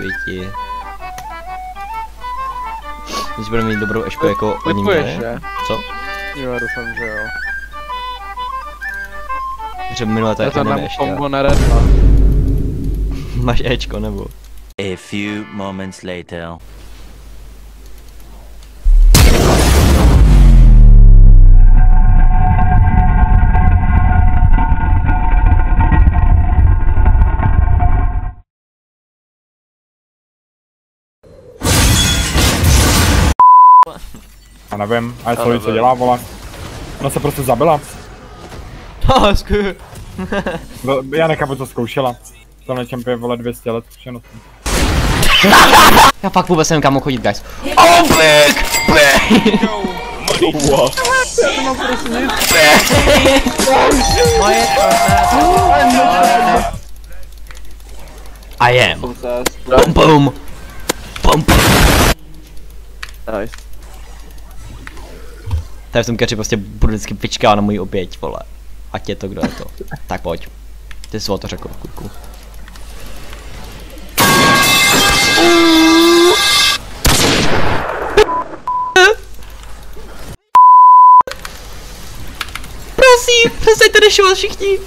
Biskviti. Když budeme mít dobrou ešku jako oni měli. Co? Jo, doufám, že jo. Že minule to jako nemáš ještě. Máš Ečko nebo? A few moments later. Já nevím, a je co dělá, vole. Ona se prostě zabila. Já nechápu, co zkoušela. To nečem je, vole, 200 let zkušeností. Já fakt vůbec nevím, kam chodit, guys. Oh, back! Wow. I am. Boom, boom. Boom, boom. Nice. Tady v tom keři prostě budu vždycky vyčkávat na můj oběť, vole. Ať je to, kdo je to. Tak pojď. Ty jsi o to řekl, kurku. Prosím, přestaňte dešovat všichni.